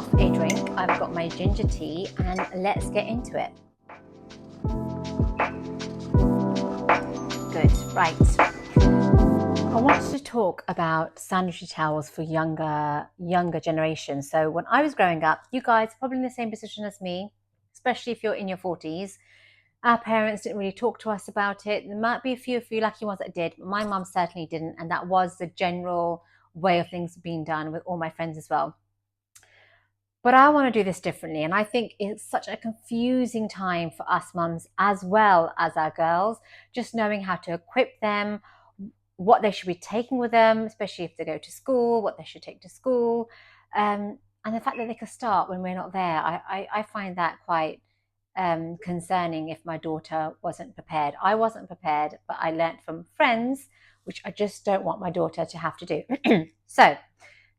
myself a drink. I've got my ginger tea and let's get into it. Good, right. I wanted to talk about sanitary towels for younger generations. So when I was growing up, you guys are probably in the same position as me, especially if you're in your 40s. Our parents didn't really talk to us about it. There might be a few lucky ones that did, but my mum certainly didn't. And that was the general way of things being done with all my friends as well. But I want to do this differently. And I think it's such a confusing time for us mums as well as our girls, just knowing how to equip them, what they should be taking with them, especially if they go to school, what they should take to school. And the fact that they could start when we're not there, I find that quite concerning if my daughter wasn't prepared. I wasn't prepared, but I learnt from friends, which I just don't want my daughter to have to do. So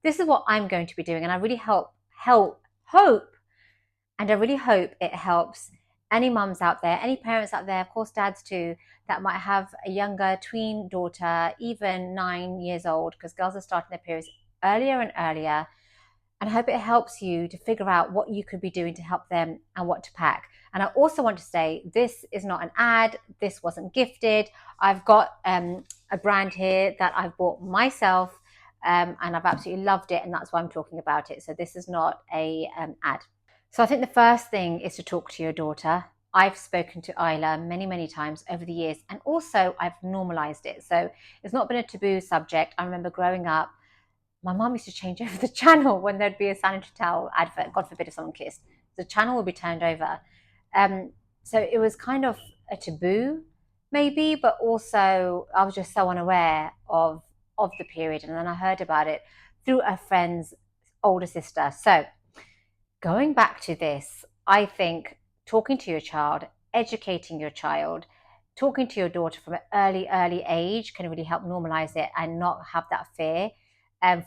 this is what I'm going to be doing, and I really hope, and I really hope it helps any mums out there, any parents out there, of course dads too, that might have a younger tween daughter, even 9 years old, because girls are starting their periods earlier and earlier. And I hope it helps you to figure out what you could be doing to help them and what to pack. And I also want to say, this is not an ad. This wasn't gifted. I've got a brand here that I've bought myself, and I've absolutely loved it. And that's why I'm talking about it. So this is not a ad. So I think the first thing is to talk to your daughter. I've spoken to Isla many, many times over the years. And also I've normalized it. So it's not been a taboo subject. I remember growing up, my mum used to change over the channel when there'd be a sanitary towel advert. God forbid if someone kissed. The channel would be turned over. So it was kind of a taboo, maybe, but also I was just so unaware of the period. And then I heard about it through a friend's older sister. So going back to this, I think talking to your child, educating your child, talking to your daughter from an early age can really help normalize it and not have that fear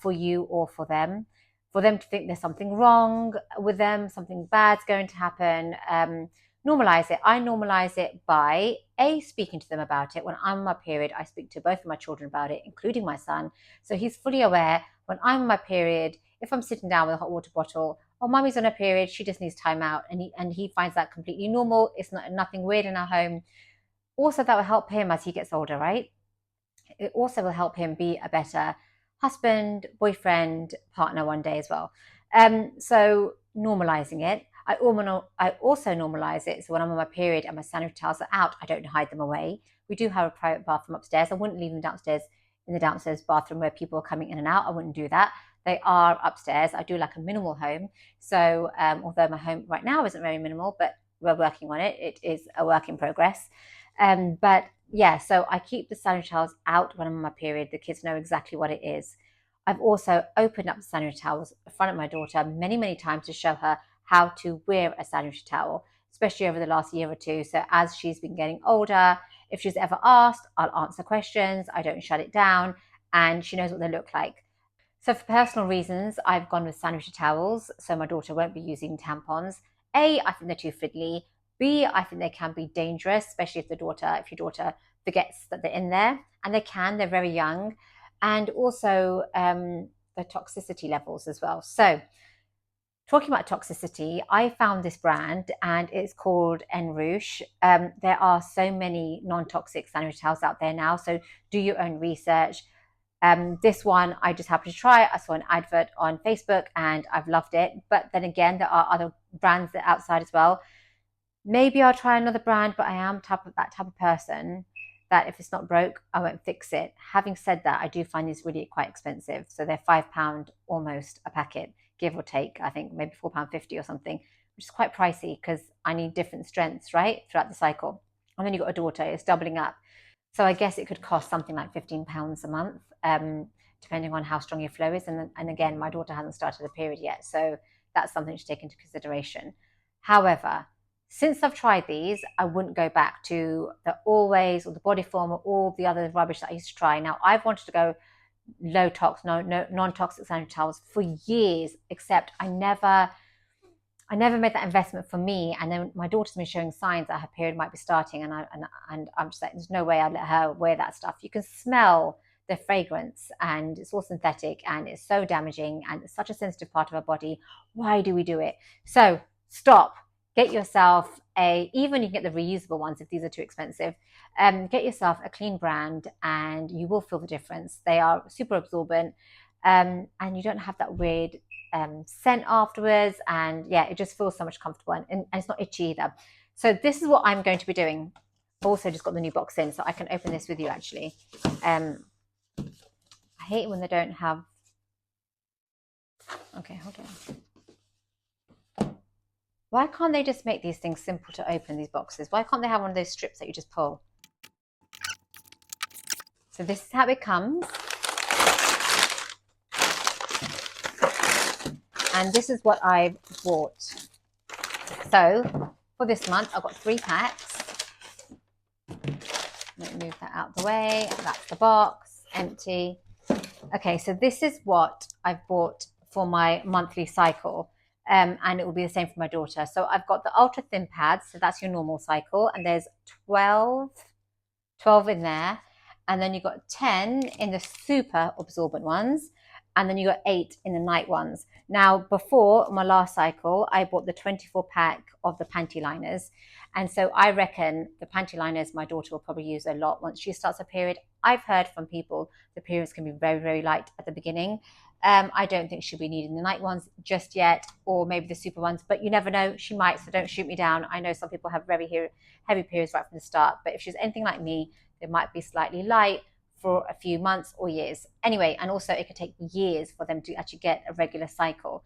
for you or for them to think there's something wrong with them, something bad's going to happen. Normalize it. I normalize it by speaking to them about it. When I'm on my period, I speak to both of my children about it, including my son. So he's fully aware when I'm on my period, if I'm sitting down with a hot water bottle, oh, mummy's on her period, she just needs time out. And he finds that completely normal. It's nothing weird in our home. Also, that will help him as he gets older, right? It also will help him be a better husband, boyfriend, partner one day as well. So normalizing it. I also normalize it. So when I'm on my period and my sanitary towels are out, I don't hide them away. We do have a private bathroom upstairs. I wouldn't leave them downstairs in the downstairs bathroom where people are coming in and out. I wouldn't do that. They are upstairs. I do like a minimal home. So although my home right now isn't very minimal, but we're working on it. It is a work in progress. But yeah, so I keep the sanitary towels out when I'm on my period. The kids know exactly what it is. I've also opened up the sanitary towels in front of my daughter many, many times to show her how to wear a sanitary towel, especially over the last year or two. So as she's been getting older, if she's ever asked, I'll answer questions. I don't shut it down, and she knows what they look like. So for personal reasons, I've gone with sanitary towels, so my daughter won't be using tampons. I think they're too fiddly. B, I think they can be dangerous, especially if your daughter forgets that they're in there. And they're very young. And also the toxicity levels as well. So talking about toxicity, I found this brand and it's called Enrouche. There are so many non-toxic sanitary towels out there now. So do your own research. This one I just happened to try. I saw an advert on Facebook and I've loved it. But then again, there are other brands that are outside as well. Maybe I'll try another brand, but I am that type of person that if it's not broke, I won't fix it. Having said that, I do find these really quite expensive. So they're £5 almost a packet, give or take. I think maybe £4.50 or something, which is quite pricey because I need different strengths, right, throughout the cycle. And then you've got a daughter, it's doubling up. So I guess it could cost something like £15 a month, depending on how strong your flow is. And again, my daughter hasn't started a period yet, so that's something to take into consideration. However, since I've tried these, I wouldn't go back to the Always or the Bodyform or all the other rubbish that I used to try. Now, I've wanted to go low tox, no non-toxic sanitary towels for years, except I never made that investment for me. And then my daughter's been showing signs that her period might be starting, and I'm just like, there's no way I'd let her wear that stuff. You can smell the fragrance, and it's all synthetic and it's so damaging and it's such a sensitive part of our body. Why do we do it? So stop. Get yourself even you can get the reusable ones if these are too expensive. Get yourself a clean brand and you will feel the difference. They are super absorbent, and you don't have that weird scent afterwards. And yeah, it just feels so much comfortable, and it's not itchy either. So this is what I'm going to be doing. I've also just got the new box in, so I can open this with you actually. I hate it when they don't have. Okay, hold on. Why can't they just make these things simple to open, these boxes? Why can't they have one of those strips that you just pull? So this is how it comes. And this is what I bought. So for this month, I've got 3 packs. Let me move that out of the way. That's the box, empty. Okay, so this is what I've bought for my monthly cycle. And it will be the same for my daughter. So I've got the ultra thin pads, so that's your normal cycle, and there's 12 in there, and then you've got 10 in the super absorbent ones, and then you got 8 in the night ones. Now, before my last cycle, I bought the 24 pack of the panty liners, and so I reckon the panty liners my daughter will probably use a lot once she starts her period. I've heard from people the periods can be very, very light at the beginning. I don't think she'll be needing the night ones just yet, or maybe the super ones, but you never know, she might, so don't shoot me down. I know some people have very heavy periods right from the start, but if she's anything like me, they might be slightly light for a few months or years. Anyway, and also it could take years for them to actually get a regular cycle.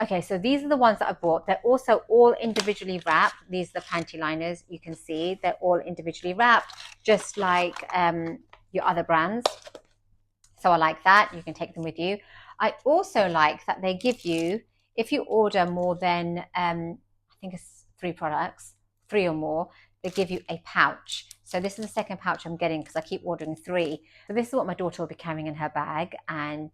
Okay, so these are the ones that I bought. They're also all individually wrapped. These are the panty liners. You can see they're all individually wrapped, just like your other brands. So I like that. You can take them with you. I also like that they give you, if you order more than, I think it's 3 products, 3 or more, they give you a pouch. So this is the second pouch I'm getting because I keep ordering 3. So this is what my daughter will be carrying in her bag, and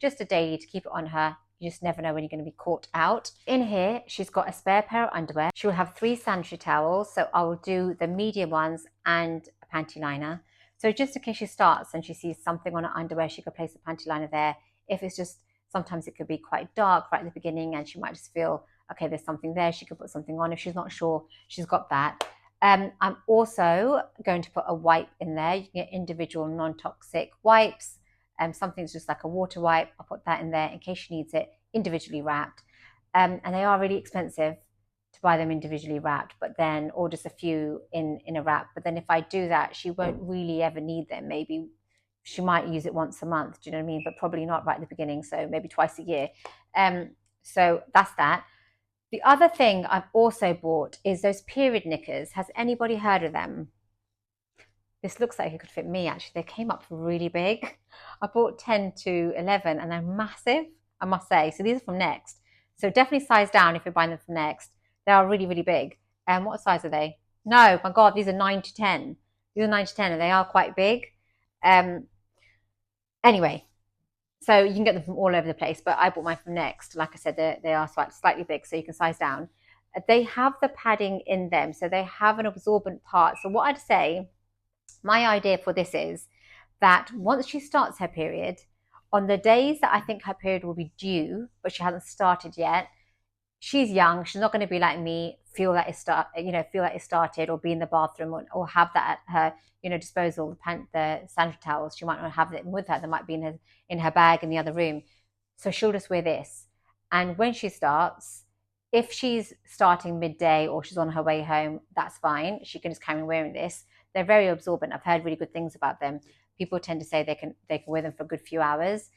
just a daily to keep it on her. You just never know when you're going to be caught out. In here, she's got a spare pair of underwear. She will have 3 sanitary towels. So I will do the medium ones and a panty liner. So just in case she starts and she sees something on her underwear, she could place a panty liner there. If it's just, sometimes it could be quite dark right at the beginning and she might just feel, okay, there's something there. She could put something on. If she's not sure, she's got that. I'm also going to put a wipe in there. You can get individual non-toxic wipes. Something's just like a water wipe. I'll put that in there in case she needs it, individually wrapped. And they are really expensive to buy them individually wrapped, but then, or just a few in a wrap. But then if I do that, she won't really ever need them. Maybe she might use it once a month, do you know what I mean? But probably not right at the beginning, so maybe twice a year. So that's that. The other thing I've also bought is those period knickers. Has anybody heard of them? This looks like it could fit me, actually. They came up really big. I bought 10 to 11 and they're massive, I must say. So these are from Next. So definitely size down if you're buying them from Next. They are really, really big. And what size are they? No, my God, these are 9 to 10. These are 9 to 10 and they are quite big. Anyway, so you can get them from all over the place, but I bought mine from Next. Like I said, they are slightly big, so you can size down. They have the padding in them, so they have an absorbent part. So what I'd say, my idea for this is that once she starts her period, on the days that I think her period will be due, but she hasn't started yet, she's young. She's not going to be like me, feel that it started, or be in the bathroom, or have that at her, disposal. The sanitary towels, she might not have them with her. They might be in her bag in the other room. So she'll just wear this. And when she starts, if she's starting midday or she's on her way home, that's fine. She can just carry on wearing this. They're very absorbent. I've heard really good things about them. People tend to say they can wear them for a good few hours.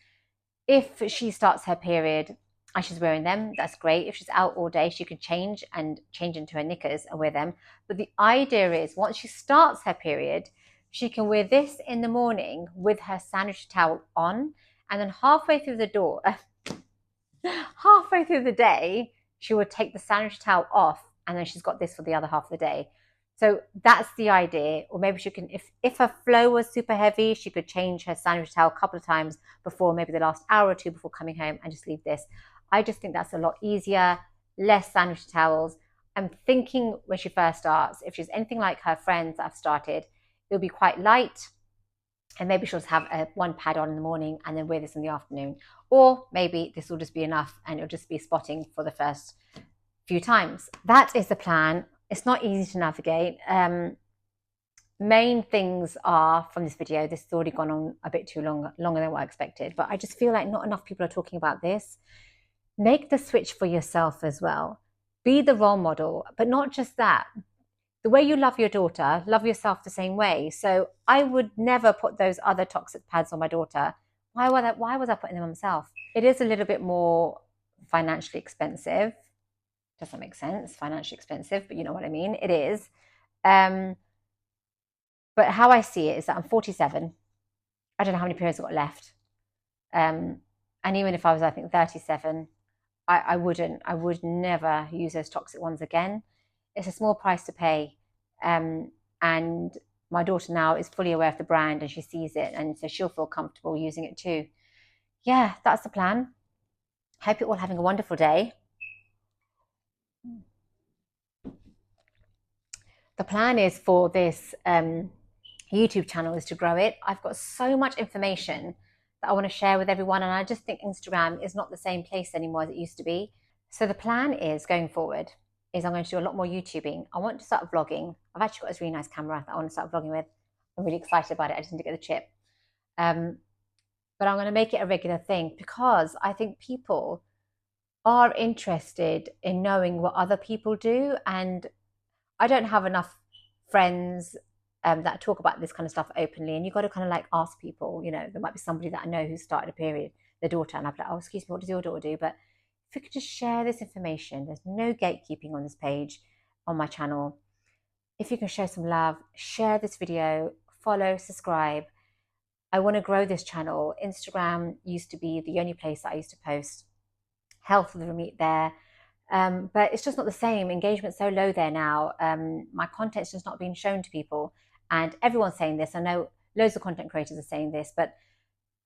If she starts her period and she's wearing them, that's great. If she's out all day, she could change into her knickers and wear them. But the idea is once she starts her period, she can wear this in the morning with her sanitary towel on, and then halfway through the day, she would take the sanitary towel off, and then she's got this for the other half of the day. So that's the idea. Or maybe she can, if her flow was super heavy, she could change her sanitary towel a couple of times before, maybe the last hour or 2 before coming home, and just leave this. I just think that's a lot easier, less sanitary towels. I'm thinking when she first starts, if she's anything like her friends that have started, it'll be quite light. And maybe she'll just have one pad on in the morning and then wear this in the afternoon. Or maybe this will just be enough and it'll just be spotting for the first few times. That is the plan. It's not easy to navigate. Main things are from this video, this has already gone on a bit too longer than what I expected, but I just feel like not enough people are talking about this. Make the switch for yourself as well. Be the role model, but not just that. The way you love your daughter, love yourself the same way. So I would never put those other toxic pads on my daughter. Why was I putting them on myself? It is a little bit more financially expensive. Doesn't make sense, financially expensive, but you know what I mean. It is. But how I see it is that I'm 47. I don't know how many periods I've got left. And even if I was, I think, 37, I would never use those toxic ones again. It's a small price to pay. And my daughter now is fully aware of the brand and she sees it. And so she'll feel comfortable using it too. Yeah, that's the plan. Hope you're all having a wonderful day. The plan is for this YouTube channel is to grow it. I've got so much information that I want to share with everyone, and I just think Instagram is not the same place anymore as it used to be. So the plan is going forward is I'm going to do a lot more YouTubing. I want to start vlogging. I've actually got this really nice camera that I want to start vlogging with. I'm really excited about it. I just need to get the chip. But I'm going to make it a regular thing because I think people are interested in knowing what other people do, and I don't have enough friends that talk about this kind of stuff openly, and you've got to kind of like ask people. You know, there might be somebody that I know who started a period, their daughter, and I'd be like, oh, excuse me, what does your daughter do? But if you could just share this information, there's no gatekeeping on this page, on my channel. If you can show some love, share this video, follow, subscribe. I want to grow this channel. Instagram used to be the only place that I used to post health of the meat there. But it's just not the same. Engagement's so low there now. My content's just not being shown to people. And everyone's saying this. I know loads of content creators are saying this, but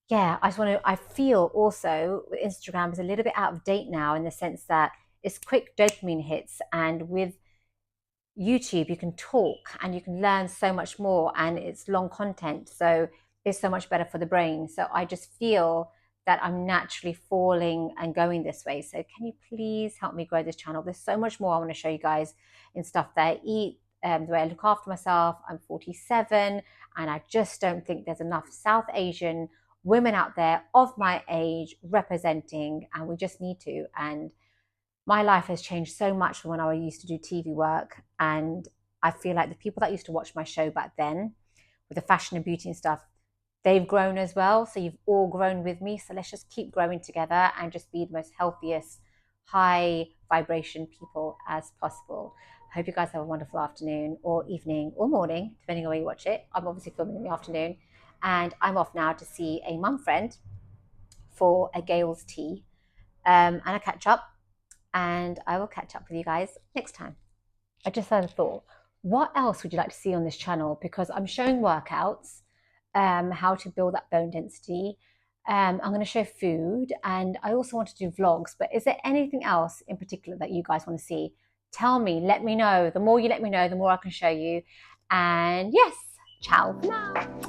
yeah, I feel also Instagram is a little bit out of date now in the sense that it's quick dopamine hits. And with YouTube, you can talk and you can learn so much more, and it's long content. So it's so much better for the brain. So I just feel that I'm naturally falling and going this way. So can you please help me grow this channel? There's so much more I want to show you guys in stuff that I eat, the way I look after myself. I'm 47 and I just don't think there's enough South Asian women out there of my age representing, and we just need to. And my life has changed so much from when I used to do TV work, and I feel like the people that used to watch my show back then with the fashion and beauty and stuff, they've grown as well. So you've all grown with me. So let's just keep growing together and just be the most healthiest, high vibration people as possible. I hope you guys have a wonderful afternoon or evening or morning, depending on where you watch it. I'm obviously filming in the afternoon, and I'm off now to see a mum friend for a Gale's tea and a catch up. And I will catch up with you guys next time. I just had a thought. What else would you like to see on this channel? Because I'm showing workouts, how to build that bone density. I'm going to show food, and I also want to do vlogs. But is there anything else in particular that you guys want to see? Tell me, let me know. The more you let me know, the more I can show you. And yes, ciao for now.